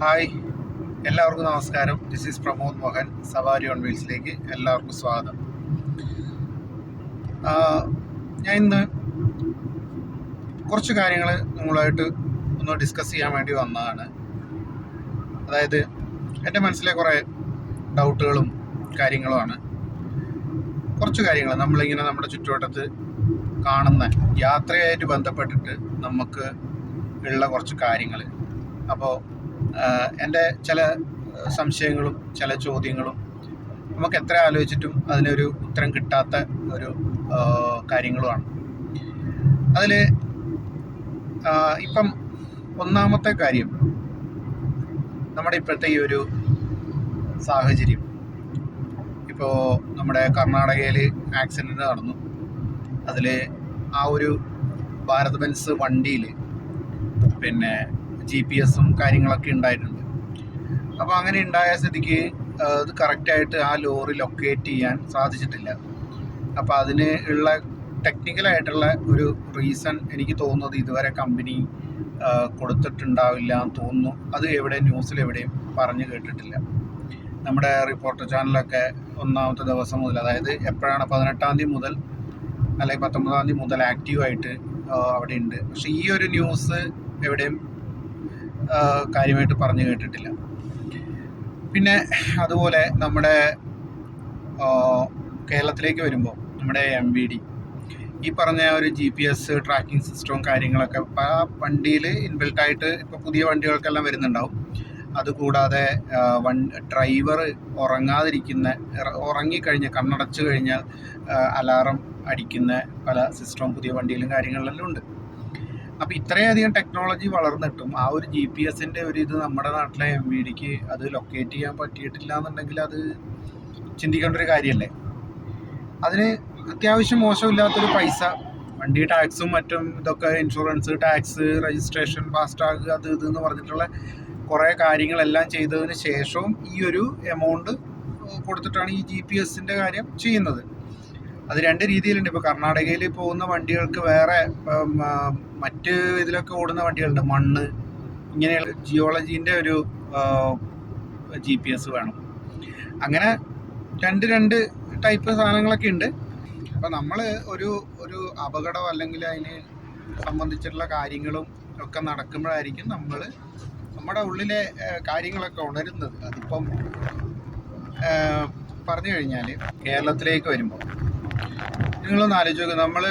Hi, എല്ലാവർക്കും നമസ്കാരം. This is Pramod Mohan. Savari on വീൽസിലേക്ക് എല്ലാവർക്കും സ്വാഗതം. ഞാൻ ഇന്ന് കുറച്ച് കാര്യങ്ങൾ നിങ്ങളുമായിട്ട് ഒന്ന് ഡിസ്കസ് ചെയ്യാൻ വേണ്ടി വന്നതാണ്. അതായത് എൻ്റെ മനസ്സിലെ കുറേ ഡൗട്ടുകളും കാര്യങ്ങളുമാണ്. കുറച്ച് കാര്യങ്ങൾ നമ്മളിങ്ങനെ നമ്മുടെ ചുറ്റുവട്ടത്ത് കാണുന്ന യാത്രയായിട്ട് ബന്ധപ്പെട്ടിട്ട് നമുക്ക് ഉള്ള കുറച്ച് കാര്യങ്ങൾ. അപ്പോൾ എൻ്റെ ചില സംശയങ്ങളും ചില ചോദ്യങ്ങളും നമുക്ക് എത്ര ആലോചിച്ചിട്ടും അതിനൊരു ഉത്തരം കിട്ടാത്ത ഒരു കാര്യങ്ങളുമാണ്. അതിൽ ഇപ്പം ഒന്നാമത്തെ കാര്യം, നമ്മുടെ ഇപ്പോഴത്തെ ഈ ഒരു സാഹചര്യം, ഇപ്പോൾ നമ്മുടെ കർണാടകയിൽ ആക്സിഡൻറ്റ് നടന്നു. അതിൽ ആ ഒരു ഭാരത് ബെൻസ് വണ്ടിയിൽ പിന്നെ GPS കാര്യങ്ങളൊക്കെ ഉണ്ടായിട്ടുണ്ട്. അപ്പോൾ അങ്ങനെ ഉണ്ടായ സ്ഥിതിക്ക് അത് കറക്റ്റായിട്ട് ആ ലോറി ലൊക്കേറ്റ് ചെയ്യാൻ സാധിച്ചിട്ടില്ല. അപ്പോൾ അതിന് ഉള്ള ടെക്നിക്കലായിട്ടുള്ള ഒരു റീസൺ എനിക്ക് തോന്നുന്നത് ഇതുവരെ കമ്പനി കൊടുത്തിട്ടുണ്ടാവില്ല എന്ന് തോന്നുന്നു. അത് ന്യൂസിൽ എവിടെയും പറഞ്ഞു കേട്ടിട്ടില്ല. നമ്മുടെ റിപ്പോർട്ടർ ചാനലൊക്കെ ഒന്നാമത്തെ ദിവസം മുതൽ, അതായത് എപ്പോഴാണ് 18-ാം തീയതി മുതൽ അല്ലെങ്കിൽ 19-ാം തീയതി മുതൽ ആക്റ്റീവായിട്ട് അവിടെ ഉണ്ട്. പക്ഷേ ഈ ഒരു ന്യൂസ് എവിടെയും കാര്യമായിട്ട് പറഞ്ഞു കേട്ടിട്ടില്ല. പിന്നെ അതുപോലെ നമ്മുടെ കേരളത്തിലേക്ക് വരുമ്പോൾ നമ്മുടെ MVD ഈ പറഞ്ഞ ഒരു GPS ട്രാക്കിംഗ് സിസ്റ്റവും കാര്യങ്ങളൊക്കെ ആ വണ്ടിയിൽ ഇൻബിൽട്ടായിട്ട് ഇപ്പോൾ പുതിയ വണ്ടികൾക്കെല്ലാം വരുന്നുണ്ടാവും. അതുകൂടാതെ ഡ്രൈവർ ഉറങ്ങിക്കഴിഞ്ഞാൽ, കണ്ണടച്ചു കഴിഞ്ഞാൽ അലാറം അടിക്കുന്ന പല സിസ്റ്റവും പുതിയ വണ്ടിയിലും കാര്യങ്ങളിലെല്ലാം ഉണ്ട്. അപ്പോൾ ഇത്രയധികം ടെക്നോളജി വളർന്നിട്ടും ആ ഒരു GPS-ൻ്റെ ഒരു ഇത് നമ്മുടെ നാട്ടിലെ MVDക്ക് അത് ലൊക്കേറ്റ് ചെയ്യാൻ പറ്റിയിട്ടില്ല എന്നുണ്ടെങ്കിൽ അത് ചിന്തിക്കേണ്ട ഒരു കാര്യമല്ലേ. അതിന് അത്യാവശ്യം മോശമില്ലാത്തൊരു പൈസ, വണ്ടി ടാക്സും മറ്റും ഇതൊക്കെ, ഇൻഷുറൻസ്, ടാക്സ്, രജിസ്ട്രേഷൻ, ഫാസ്ടാഗ്, അത് ഇതെന്ന് പറഞ്ഞിട്ടുള്ള കുറേ കാര്യങ്ങളെല്ലാം ചെയ്തതിന് ശേഷവും ഈ ഒരു എമൗണ്ട് കൊടുത്തിട്ടാണ് ഈ GPS-ൻ്റെ കാര്യം ചെയ്യുന്നത്. അത് രണ്ട് രീതിയിലുണ്ട്. ഇപ്പോൾ കർണാടകയിൽ പോകുന്ന വണ്ടികൾക്ക് വേറെ, മറ്റ് ഇതിലൊക്കെ ഓടുന്ന വണ്ടികളുണ്ട്, മണ്ണ് ഇങ്ങനെയുള്ള ജിയോളജീൻ്റെ ഒരു GPS വേണം. അങ്ങനെ രണ്ട് ടൈപ്പ് സാധനങ്ങളൊക്കെ ഉണ്ട്. അപ്പോൾ നമ്മൾ ഒരു അപകടം അല്ലെങ്കിൽ അതിന് സംബന്ധിച്ചിട്ടുള്ള കാര്യങ്ങളും ഒക്കെ നടക്കുമ്പോഴായിരിക്കും നമ്മുടെ ഉള്ളിലെ കാര്യങ്ങളൊക്കെ ഉണരുന്നത്. അതിപ്പം പറഞ്ഞു കഴിഞ്ഞാൽ കേരളത്തിലേക്ക് വരുമ്പോൾ നിങ്ങളൊന്ന് ആലോചിച്ച് നോക്കുക. നമ്മൾ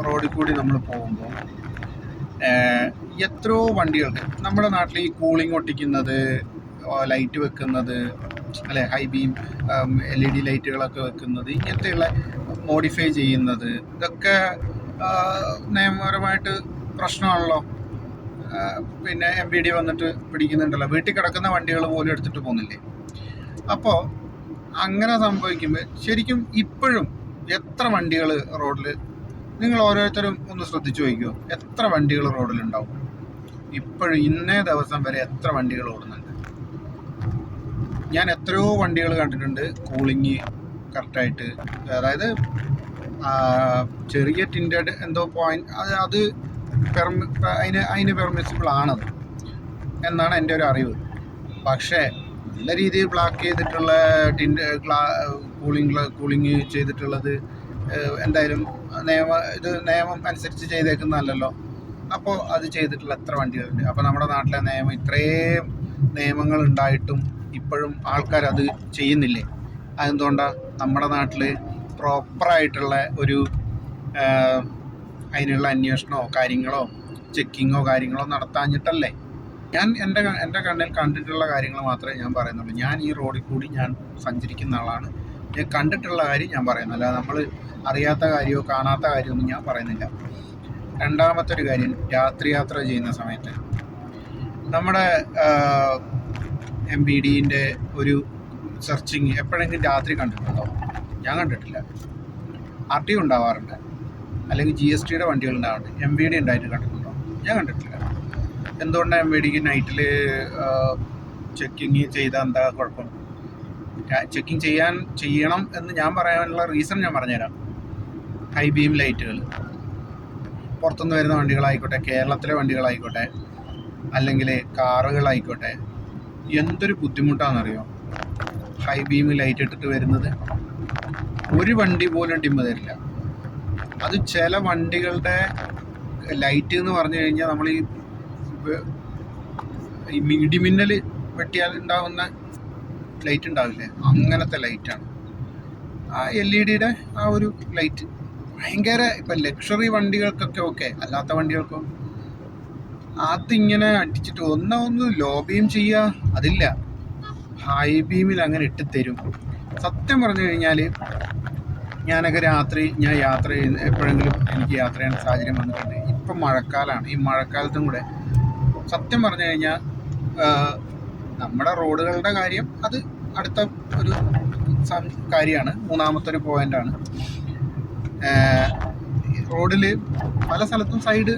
റോഡിൽ കൂടി നമ്മൾ പോകുമ്പോൾ എത്രയോ വണ്ടികൾക്ക് നമ്മുടെ നാട്ടിൽ ഈ കൂളിംഗ് ഒട്ടിക്കുന്നത്, ലൈറ്റ് വെക്കുന്നത്, അല്ലെ, ഹൈ ബീം LED ലൈറ്റുകളൊക്കെ വെക്കുന്നത്, ഇങ്ങനത്തെയുള്ള മോഡിഫൈ ചെയ്യുന്നത്, ഇതൊക്കെ നിയമപരമായിട്ട് പ്രശ്നമാണല്ലോ. പിന്നെ MVD വന്നിട്ട് പിടിക്കുന്നുണ്ടല്ലോ. വീട്ടിൽ കിടക്കുന്ന വണ്ടികൾ പോലും എടുത്തിട്ട് പോകുന്നില്ലേ. അപ്പോൾ അങ്ങനെ സംഭവിക്കുമ്പോൾ ശരിക്കും ഇപ്പോഴും എത്ര വണ്ടികൾ റോഡിൽ, നിങ്ങൾ ഓരോരുത്തരും ഒന്ന് ശ്രദ്ധിച്ചു നോക്കിയോ, എത്ര വണ്ടികൾ റോഡിലുണ്ടാവും ഇപ്പോഴും? ഇന്നേ ദിവസം വരെ എത്ര വണ്ടികൾ ഓടുന്നുണ്ട്? ഞാൻ എത്രയോ വണ്ടികൾ കണ്ടിട്ടുണ്ട് കൂളിങ് കറക്റ്റായിട്ട്, അതായത് ചെറിയ ടിൻറ്റഡ് എന്തോ പോയിന്റ്, അത് അതിന് പെർമിസിബിൾ ആണത് എന്നാണ് എൻ്റെ ഒരു അറിവ്. പക്ഷേ നല്ല രീതിയിൽ ബ്ലാക്ക് ചെയ്തിട്ടുള്ള കൂളിങ് ചെയ്തിട്ടുള്ളത് എന്തായാലും നിയമം അനുസരിച്ച് ചെയ്തേക്കുന്നതല്ലല്ലോ. അപ്പോൾ അത് ചെയ്തിട്ടുള്ള എത്ര വണ്ടികളുണ്ട്? അപ്പോൾ നമ്മുടെ നാട്ടിലെ നിയമം, ഇത്രയും നിയമങ്ങൾ ഉണ്ടായിട്ടും ഇപ്പോഴും ആൾക്കാർ അത് ചെയ്യുന്നില്ലേ? അതെന്തുകൊണ്ടാണ്? നമ്മുടെ നാട്ടിൽ പ്രോപ്പറായിട്ടുള്ള ഒരു അതിനുള്ള അന്വേഷണമോ കാര്യങ്ങളോ ചെക്കിങ്ങോ കാര്യങ്ങളോ നടത്താഞ്ഞിട്ടല്ലേ? ഞാൻ എൻ്റെ കണ്ണിൽ കണ്ടിട്ടുള്ള കാര്യങ്ങൾ മാത്രമേ ഞാൻ പറയുന്നുള്ളൂ. ഞാൻ ഈ റോഡിൽ കൂടി ഞാൻ സഞ്ചരിക്കുന്ന ആളാണ്. ഞാൻ കണ്ടിട്ടുള്ള കാര്യം ഞാൻ പറയുന്നില്ല. നമ്മൾ അറിയാത്ത കാര്യമോ കാണാത്ത കാര്യമൊന്നും ഞാൻ പറയുന്നില്ല. രണ്ടാമത്തെ ഒരു കാര്യം, രാത്രി യാത്ര ചെയ്യുന്ന സമയത്ത് നമ്മുടെ MVDൻ്റെ ഒരു സെർച്ചിങ് എപ്പോഴെങ്കിലും രാത്രി കണ്ടിട്ടുണ്ടോ? ഞാൻ കണ്ടിട്ടില്ല. RTO ഉണ്ടാവാറുണ്ട്, അല്ലെങ്കിൽ GSTയുടെ വണ്ടികൾ ഉണ്ടാവാറുണ്ട്. MVD ഉണ്ടായിട്ട് കണ്ടിട്ടുണ്ടോ? ഞാൻ കണ്ടിട്ടില്ല. എന്തുകൊണ്ടാണ് MVDക്ക് നൈറ്റിൽ ചെക്കിങ് ചെയ്താൽ എന്താ കുഴപ്പം? ചെക്കിങ് ചെയ്യണം എന്ന് ഞാൻ പറയാനുള്ള റീസൺ ഞാൻ പറഞ്ഞുതരാം. ഹൈ ബീം ലൈറ്റുകൾ, പുറത്തുനിന്ന് വരുന്ന വണ്ടികളായിക്കോട്ടെ, കേരളത്തിലെ വണ്ടികളായിക്കോട്ടെ, അല്ലെങ്കിൽ കാറുകളായിക്കോട്ടെ, എന്തൊരു ബുദ്ധിമുട്ടാണെന്നറിയോ ഹൈ ബീം ലൈറ്റ് ഇട്ടിട്ട് വരുന്നത്. ഒരു വണ്ടി പോലും ഡിമ്മ് തരില്ല. അത് ചില വണ്ടികളുടെ ലൈറ്റ് എന്ന് പറഞ്ഞു കഴിഞ്ഞാൽ നമ്മൾ ഈ ഇടിമിന്നൽ വെട്ടിയാൽ ഉണ്ടാകുന്ന ലൈറ്റ് ഉണ്ടാവില്ലേ, അങ്ങനത്തെ ലൈറ്റാണ് ആ LED ആ ഒരു ലൈറ്റ്. ഭയങ്കര ഇപ്പം ലക്ഷറി വണ്ടികൾക്കൊക്കെ ഓക്കെ, അല്ലാത്ത വണ്ടികൾക്കോ അതിങ്ങനെ അടിച്ചിട്ട് ഒന്ന് ലോ ബീം ചെയ്യുക, അതില്ല, ഹൈ ബീമിൽ അങ്ങനെ ഇട്ട് തരും. സത്യം പറഞ്ഞു കഴിഞ്ഞാൽ ഞാനൊക്കെ ഞാൻ യാത്ര ചെയ്യുന്ന എപ്പോഴെങ്കിലും എനിക്ക് യാത്ര ചെയ്യാൻ സാഹചര്യം വന്നിട്ടുണ്ട്. ഇപ്പം മഴക്കാലമാണ്, ഈ മഴക്കാലത്തും കൂടെ സത്യം പറഞ്ഞു കഴിഞ്ഞാൽ നമ്മുടെ റോഡുകളുടെ കാര്യം അത് അടുത്ത ഒരു കാര്യമാണ്, മൂന്നാമത്തെ ഒരു പോയിൻ്റാണ്. റോഡിൽ പല സ്ഥലത്തും സൈഡ്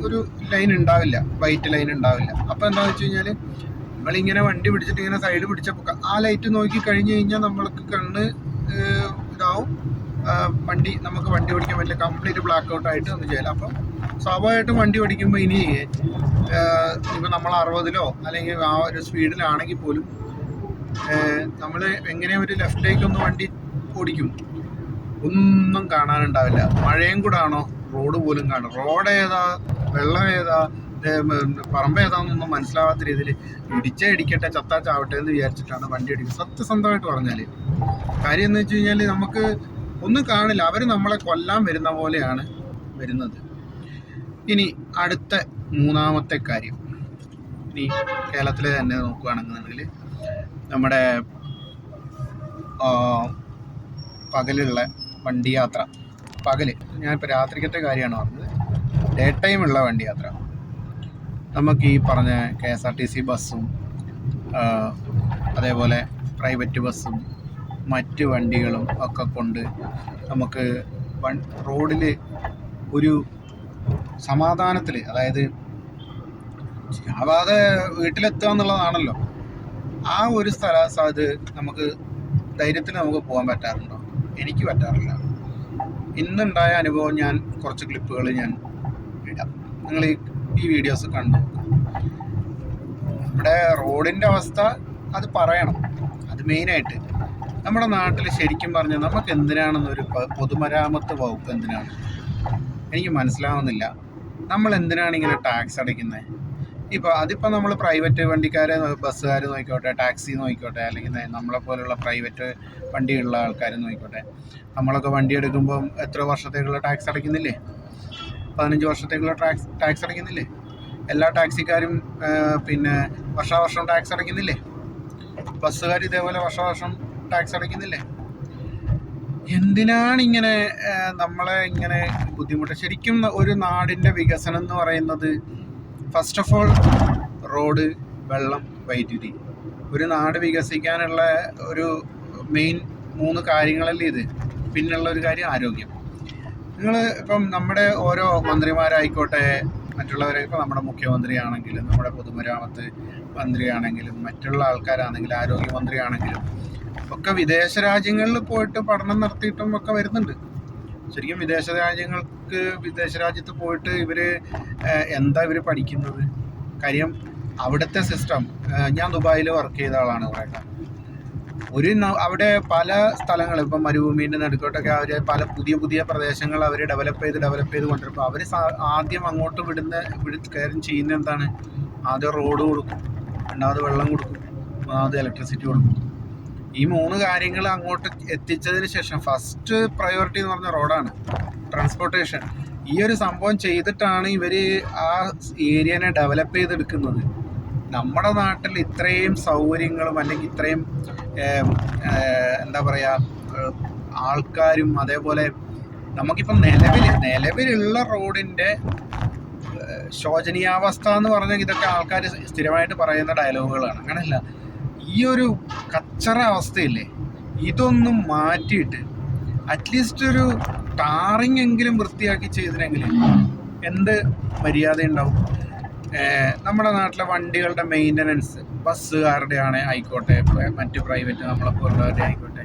ഒരു ലൈൻ ഉണ്ടാവില്ല, വൈറ്റ് ലൈൻ ഉണ്ടാവില്ല. അപ്പോൾ എന്താണെന്ന് വെച്ച് കഴിഞ്ഞാൽ നമ്മളിങ്ങനെ വണ്ടി പിടിച്ചിട്ട് ഇങ്ങനെ സൈഡ് പിടിച്ചപ്പോൾ ആ ലൈറ്റ് നോക്കി കഴിഞ്ഞ് കഴിഞ്ഞാൽ നമ്മൾക്ക് കണ്ണ് ഇതാവും, നമുക്ക് വണ്ടി ഓടിക്കാൻ പറ്റില്ല, കംപ്ലീറ്റ് ബ്ലാക്ക് ഔട്ട് ആയിട്ട് ഒന്നും ചെയ്യില്ല. അപ്പം സ്വാഭാവികമായിട്ടും വണ്ടി ഓടിക്കുമ്പോൾ ഇനി ഇപ്പം നമ്മൾ 60-ലോ അല്ലെങ്കിൽ ആ ഒരു സ്പീഡിലാണെങ്കിൽ പോലും നമ്മൾ എങ്ങനെ ഒരു ലെഫ്റ്റിലേക്ക് ഒന്ന് വണ്ടി ഓടിക്കും, ഒന്നും കാണാനുണ്ടാവില്ല. മഴയും കൂടെ ആണോ റോഡ് പോലും കാണും, റോഡ് ഏതാ വെള്ളം ഏതാ പറമ്പ് ഏതാണെന്നൊന്നും മനസ്സിലാവാത്ത രീതിയിൽ ഇടിക്കട്ടെ ചത്താ ചാവട്ടെ എന്ന് വിചാരിച്ചിട്ടാണ് വണ്ടി ഓടിക്കുന്നത്. സത്യസന്ധമായിട്ട് പറഞ്ഞാൽ കാര്യം എന്ന് വെച്ച് കഴിഞ്ഞാൽ നമുക്ക് ഒന്നും കാണില്ല, അവർ നമ്മളെ കൊല്ലാൻ വരുന്ന പോലെയാണ് വരുന്നത്. ഇനി അടുത്ത മൂന്നാമത്തെ കാര്യം, ഇനി കേരളത്തിലെ തന്നെ നോക്കുകയാണെന്നുണ്ടെങ്കിൽ നമ്മുടെ പകലുള്ള വണ്ടി യാത്ര, ഞാനിപ്പോൾ രാത്രിക്കത്തെ കാര്യമാണ് പറഞ്ഞത്, ഡേ ടൈമുള്ള വണ്ടി യാത്ര. നമുക്ക് ഈ പറഞ്ഞ KSRTC ബസ്സും അതേപോലെ പ്രൈവറ്റ് ബസ്സും മറ്റ് വണ്ടികളും ഒക്കെ കൊണ്ട് നമുക്ക് റോഡിൽ ഒരു സമാധാനത്തിൽ, അതായത് ആവാതെ വീട്ടിലെത്തുക എന്നുള്ളതാണല്ലോ, ആ ഒരു അത് നമുക്ക് ധൈര്യത്തിൽ നമുക്ക് പോകാൻ പറ്റാറുണ്ടോ? എനിക്ക് പറ്റാറില്ല. ഇന്നുണ്ടായ അനുഭവം ഞാൻ കുറച്ച് ക്ലിപ്പുകൾ ഞാൻ ഇടാം, നിങ്ങൾ ഈ വീഡിയോസ് കണ്ടു. ഇവിടെ റോഡിൻ്റെ അവസ്ഥ അത് പറയണം, അത് മെയിനായിട്ട് നമ്മുടെ നാട്ടിൽ ശരിക്കും പറഞ്ഞാൽ നമുക്ക് എന്തിനാണെന്നൊരു പൊതുമരാമത്ത് വകുപ്പ് എന്തിനാണ് എനിക്ക് മനസ്സിലാവുന്നില്ല. നമ്മൾ എന്തിനാണ് ഇങ്ങനെ ടാക്സ് അടയ്ക്കുന്നത്? അതിപ്പോൾ നമ്മൾ പ്രൈവറ്റ് വണ്ടിക്കാരെ, ബസ്സുകാർ നോക്കിക്കോട്ടെ, ടാക്സി നോക്കിക്കോട്ടെ, അല്ലെങ്കിൽ നമ്മളെപ്പോലുള്ള പ്രൈവറ്റ് വണ്ടിയുള്ള ആൾക്കാർ നോക്കിക്കോട്ടെ, നമ്മളൊക്കെ വണ്ടി എടുക്കുമ്പം എത്ര വർഷത്തേക്കുള്ള ടാക്സ് അടയ്ക്കുന്നില്ലേ? 15 വർഷത്തേക്കുള്ള ടാക്സ് അടയ്ക്കുന്നില്ലേ? എല്ലാ ടാക്സിക്കാരും പിന്നെ വർഷാവർഷം ടാക്സ് അടയ്ക്കുന്നില്ലേ? ബസ്സുകാർ ഇതേപോലെ വർഷാവർഷം ടാക്സ് അടയ്ക്കുന്നില്ലേ? എന്തിനാണ് ഇങ്ങനെ നമ്മളെ ഇങ്ങനെ ബുദ്ധിമുട്ട്? ശരിക്കും ഒരു നാടിൻ്റെ വികസനം എന്ന് പറയുന്നത് ഫസ്റ്റ് ഓഫ് ഓൾ റോഡ്, വെള്ളം, വൈദ്യുതി. ഒരു നാട് വികസിക്കാനുള്ള ഒരു മെയിൻ 3 കാര്യങ്ങളല്ലേ ഇത്. പിന്നുള്ള ഒരു കാര്യം ആരോഗ്യം. നിങ്ങൾ ഇപ്പം നമ്മുടെ ഓരോ മന്ത്രിമാരായിക്കോട്ടെ, മറ്റുള്ളവരെ, ഇപ്പോൾ നമ്മുടെ മുഖ്യമന്ത്രിയാണെങ്കിലും നമ്മുടെ പൊതുമരാമത്ത് മന്ത്രിയാണെങ്കിലും മറ്റുള്ള ആൾക്കാരാണെങ്കിലും ആരോഗ്യമന്ത്രിയാണെങ്കിലും ഒക്കെ വിദേശ രാജ്യങ്ങളിൽ പോയിട്ട് പഠനം നടത്തിയിട്ടും ഒക്കെ വരുന്നുണ്ട്. ശരിക്കും വിദേശ രാജ്യത്ത് പോയിട്ട് എന്താ ഇവർ പഠിക്കുന്നത്? കാര്യം അവിടുത്തെ സിസ്റ്റം, ഞാൻ ദുബായിൽ വർക്ക് ചെയ്ത ആളാണ് കുറേ കാലം. അവിടെ പല സ്ഥലങ്ങൾ, ഇപ്പം മരുഭൂമിൻ്റെ നടുക്കോട്ടൊക്കെ അവർ പല പുതിയ പ്രദേശങ്ങൾ അവർ ഡെവലപ്പ് ചെയ്ത് കൊണ്ടിരുമ്പോൾ അവർ ആദ്യം അങ്ങോട്ട് കാര്യം ചെയ്യുന്ന എന്താണ്? ആദ്യം റോഡ് കൊടുക്കും, രണ്ടാമത് വെള്ളം കൊടുക്കും, മൂന്നാമത് ഇലക്ട്രിസിറ്റി കൊടുക്കും. ഈ 3 കാര്യങ്ങൾ അങ്ങോട്ട് എത്തിച്ചതിന് ശേഷം ഫസ്റ്റ് പ്രയോറിറ്റി എന്ന് പറഞ്ഞ റോഡാണ്, ട്രാൻസ്പോർട്ടേഷൻ. ഈ ഒരു സംഭവം ചെയ്തിട്ടാണ് ഇവർ ആ ഏരിയനെ ഡെവലപ്പ് ചെയ്തെടുക്കുന്നത്. നമ്മുടെ നാട്ടിൽ ഇത്രയും സൗകര്യങ്ങളും അല്ലെങ്കിൽ ഇത്രയും എന്താ പറയുക ആൾക്കാരും, അതേപോലെ നമുക്കിപ്പം നിലവിലുള്ള റോഡിൻ്റെ ശോചനീയാവസ്ഥ എന്ന് പറഞ്ഞാൽ ഇതൊക്കെ ആൾക്കാർ സ്ഥിരമായിട്ട് പറയുന്ന ഡയലോഗുകളാണ്. അങ്ങനെയല്ല, ഈ ഒരു കച്ചറ അവസ്ഥയില്ലേ, ഇതൊന്നും മാറ്റിയിട്ട് അറ്റ്ലീസ്റ്റ് ഒരു ടാറിങ് എങ്കിലും വൃത്തിയാക്കി ചെയ്തിനെങ്കിൽ എന്ത് മര്യാദ ഉണ്ടാവും? നമ്മുടെ നാട്ടിലെ വണ്ടികളുടെ മെയിൻ്റനൻസ്, ബസ്സുകാരുടെ ആയിക്കോട്ടെ, മറ്റ് പ്രൈവറ്റ് നമ്മളെപ്പോലുള്ളവരുടെ ആയിക്കോട്ടെ,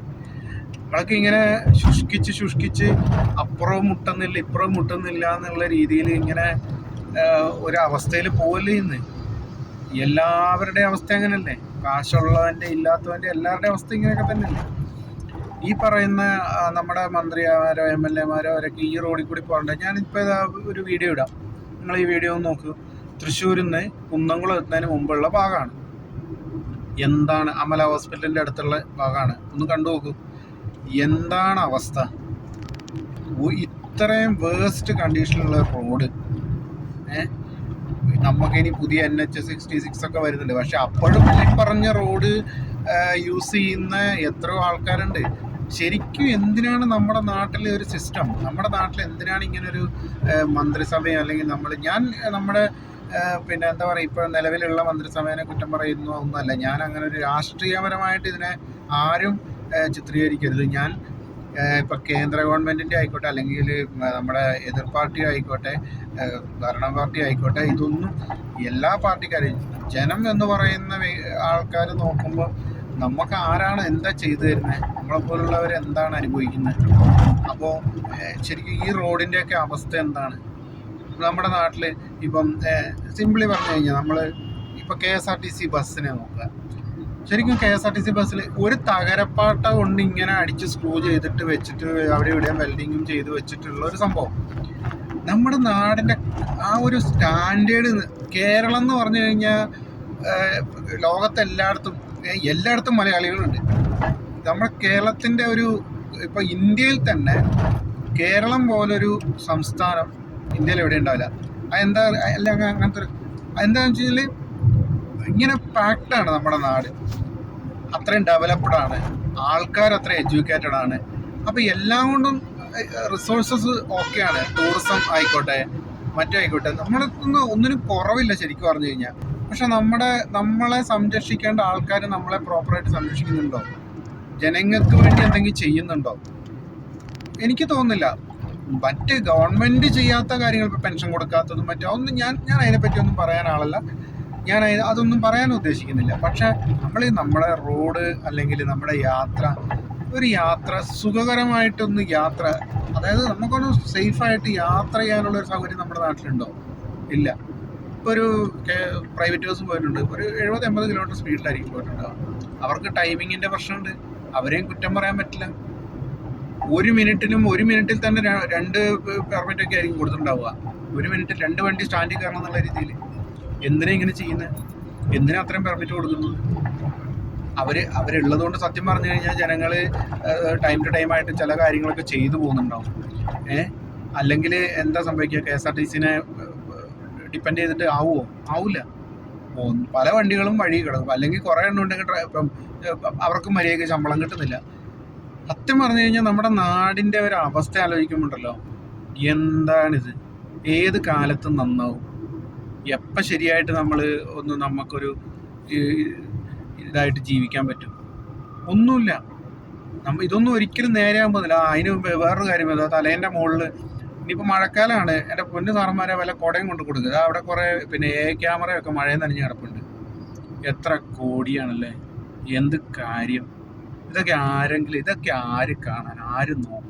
നമ്മളൊക്കെ ഇങ്ങനെ ശുഷ്കിച്ച് അപ്പുറവും മുട്ടുന്നില്ല ഇപ്പുറവും മുട്ടുന്നില്ല എന്നുള്ള രീതിയിൽ ഇങ്ങനെ ഒരവസ്ഥയിൽ പോകല്ലേ ഇന്ന്. എല്ലാവരുടെയും അവസ്ഥ അങ്ങനല്ലേ? കാശുള്ളവൻ്റെ ഇല്ലാത്തവൻ്റെ എല്ലാവരുടെയും അവസ്ഥ ഇങ്ങനെയൊക്കെ തന്നെയല്ലേ? ഈ പറയുന്ന നമ്മുടെ മന്ത്രിമാരോ MLA മാരോ അവരൊക്കെ ഈ റോഡിൽ കൂടി പോകണ്ടേ? ഞാനിപ്പോൾ ഇതാ ഒരു വീഡിയോ ഇടാം, നിങ്ങൾ ഈ വീഡിയോ ഒന്ന് നോക്കൂ. തൃശ്ശൂരിൽ നിന്ന് കുന്നംകുളം എത്തുന്നതിന് മുമ്പുള്ള ഭാഗമാണ്. എന്താണ് അമല ഹോസ്പിറ്റലിൻ്റെ അടുത്തുള്ള ഭാഗമാണ്. ഒന്ന് കണ്ടു നോക്കൂ, എന്താണ് അവസ്ഥ. ഇത്രയും വേസ്റ്റ് കണ്ടീഷനിലുള്ള റോഡ്. നമുക്കിനി പുതിയ NH 66 ഒക്കെ വരുന്നുണ്ട്, പക്ഷെ അപ്പോഴും ഈ പറഞ്ഞ റോഡ് യൂസ് ചെയ്യുന്ന എത്രയോ ആൾക്കാരുണ്ട്. ശരിക്കും എന്തിനാണ് നമ്മുടെ നാട്ടിലെ ഒരു സിസ്റ്റം, നമ്മുടെ നാട്ടിൽ എന്തിനാണ് ഇങ്ങനൊരു മന്ത്രിസഭയോ അല്ലെങ്കിൽ നമ്മുടെ പിന്നെ എന്താ പറയുക, ഇപ്പോൾ നിലവിലുള്ള മന്ത്രിസഭയെ കുറ്റം പറയുന്ന ഒന്നുമല്ല ഞാൻ. അങ്ങനെ ഒരു രാഷ്ട്രീയപരമായിട്ട് ഇതിനെ ആരും ചിത്രീകരിക്കരുത്. ഞാൻ ഇപ്പോൾ കേന്ദ്ര ഗവൺമെൻറ്റിൻ്റെ ആയിക്കോട്ടെ, അല്ലെങ്കിൽ നമ്മുടെ എതിർ പാർട്ടി ആയിക്കോട്ടെ, ഭരണ പാർട്ടി ആയിക്കോട്ടെ, ഇതൊന്നും എല്ലാ പാർട്ടിക്കാരും ജനം എന്ന് പറയുന്ന ആൾക്കാർ നോക്കുമ്പോൾ നമുക്ക് ആരാണ് എന്താ ചെയ്തു തരുന്നത്, നമ്മളെപ്പോലുള്ളവർ എന്താണ് അനുഭവിക്കുന്നത്. അപ്പോൾ ശരിക്കും ഈ റോഡിൻ്റെയൊക്കെ അവസ്ഥ എന്താണ് നമ്മുടെ നാട്ടിൽ? ഇപ്പം സിംപിളി പറഞ്ഞു കഴിഞ്ഞാൽ നമ്മൾ ഇപ്പോൾ KSRTC ബസ്സിനെ നോക്കുക. ശരിക്കും KSRTC ബസ്സിൽ ഒരു തകരപ്പാട്ട കൊണ്ട് ഇങ്ങനെ അടിച്ച് സ്ക്രൂ ചെയ്തിട്ട് വെച്ചിട്ട് അവിടെ ഇവിടെയും വെൽഡിങ്ങും ചെയ്ത് വെച്ചിട്ടുള്ള ഒരു സംഭവം. നമ്മുടെ നാടിൻ്റെ ആ ഒരു സ്റ്റാൻഡേർഡ്, കേരളം എന്ന് പറഞ്ഞു കഴിഞ്ഞാൽ എല്ലായിടത്തും മലയാളികളുണ്ട്. നമ്മുടെ കേരളത്തിൻ്റെ ഒരു ഇപ്പോൾ ഇന്ത്യയിൽ തന്നെ കേരളം പോലൊരു സംസ്ഥാനം ഇന്ത്യയിൽ എവിടെ ഉണ്ടാവില്ല. അതെന്താ അങ്ങനത്തെ എന്താണെന്ന് വെച്ച് കഴിഞ്ഞാൽ ഇങ്ങനെ പാക്ഡാണ് നമ്മുടെ നാട്. അത്രയും ഡെവലപ്ഡ് ആണ്, ആൾക്കാർ അത്രയും എഡ്യൂക്കേറ്റഡ് ആണ്. അപ്പോൾ എല്ലാം കൊണ്ടും റിസോഴ്സസ് ഓക്കെയാണ്. ടൂറിസം ആയിക്കോട്ടെ, മറ്റായിക്കോട്ടെ, ഒന്നിനും കുറവില്ല ശരിക്കും പറഞ്ഞു കഴിഞ്ഞാൽ. പക്ഷെ നമ്മളെ സംരക്ഷിക്കേണ്ട ആൾക്കാർ നമ്മളെ പ്രോപ്പറായിട്ട് സംരക്ഷിക്കുന്നുണ്ടോ? ജനങ്ങൾക്ക് വേണ്ടി എന്തെങ്കിലും ചെയ്യുന്നുണ്ടോ? എനിക്ക് തോന്നുന്നില്ല. മറ്റ് ഗവൺമെൻറ് ചെയ്യാത്ത കാര്യങ്ങൾ, ഇപ്പോൾ പെൻഷൻ കൊടുക്കാത്തതും ഒന്നും ഞാൻ അതിനെപ്പറ്റി ഒന്നും പറയാൻ ആളല്ല. ഞാൻ അതൊന്നും പറയാൻ ഉദ്ദേശിക്കുന്നില്ല. പക്ഷേ നമ്മുടെ റോഡ് അല്ലെങ്കിൽ നമ്മുടെ ഒരു യാത്ര സുഖകരമായിട്ടൊന്ന് യാത്ര, അതായത് നമുക്കൊന്ന് സേഫായിട്ട് യാത്ര ചെയ്യാനുള്ളൊരു സൗകര്യം നമ്മുടെ നാട്ടിലുണ്ടോ? ഇല്ല. ഇപ്പോൾ ഒരു പ്രൈവറ്റ് ബസ് പോയിട്ടുണ്ട്, ഒരു 70-80 കിലോമീറ്റർ സ്പീഡിലായിരിക്കും പോയിട്ടുണ്ടാവുക. അവർക്ക് ടൈമിങ്ങിൻ്റെ പ്രശ്നമുണ്ട്, അവരെയും കുറ്റം പറയാൻ പറ്റില്ല. ഒരു മിനിറ്റിൽ തന്നെ 2 പെർമിറ്റൊക്കെ ആയിരിക്കും കൊടുത്തിട്ടുണ്ടാവുക. 1 മിനിറ്റിൽ 2 വണ്ടി സ്റ്റാൻഡിൽ കയറണം എന്നുള്ള രീതിയിൽ. എന്തിനാ ഇങ്ങനെ ചെയ്യുന്നത്? എന്തിനാ അത്രയും പെർമിറ്റ് കൊടുക്കുന്നത്? അവരുള്ളതുകൊണ്ട് സത്യം പറഞ്ഞു കഴിഞ്ഞാൽ ജനങ്ങൾ ടൈം ടു ടൈമായിട്ട് ചില കാര്യങ്ങളൊക്കെ ചെയ്തു പോകുന്നുണ്ടാവും. അല്ലെങ്കിൽ എന്താ സംഭവിക്കുക? KSRTCനെ ഡിപ്പെൻഡ് ചെയ്തിട്ട് ആവില്ല. പല വണ്ടികളും വഴി കിടക്കും, അല്ലെങ്കിൽ കുറേ എണ്ണം ഉണ്ടെങ്കിൽ ഇപ്പം അവർക്ക് മര്യാദയ്ക്ക് ശമ്പളം കിട്ടുന്നില്ല. സത്യം പറഞ്ഞു കഴിഞ്ഞാൽ നമ്മുടെ നാടിൻ്റെ ഒരു അവസ്ഥ ആലോചിക്കുമ്പോണ്ടല്ലോ, എന്താണിത്? ഏത് കാലത്തും നന്നാവും? എപ്പോൾ ശരിയായിട്ട് നമുക്കൊരു ഇതായിട്ട് ജീവിക്കാൻ പറ്റും? ഒന്നുമില്ല. ഇതൊന്നും ഒരിക്കലും നേരെയാകാൻ പോകുന്നില്ല. അതിന് വേറൊരു കാര്യം, തലേൻ്റെ മുകളിൽ ഇനിയിപ്പോൾ മഴക്കാലമാണ്, എൻ്റെ പൊന്നു സാറന്മാരെ വല്ല കുടയും കൊണ്ട് കൊടുക്കുക. അവിടെ കുറേ പിന്നെ ക്യാമറയൊക്കെ മഴയിൽ നനഞ്ഞ് കിടപ്പുണ്ട്. എത്ര കോടിയാണല്ലേ, എന്ത് കാര്യം? ഇതൊക്കെ ആര് കാണാൻ, ആര് നോക്കും?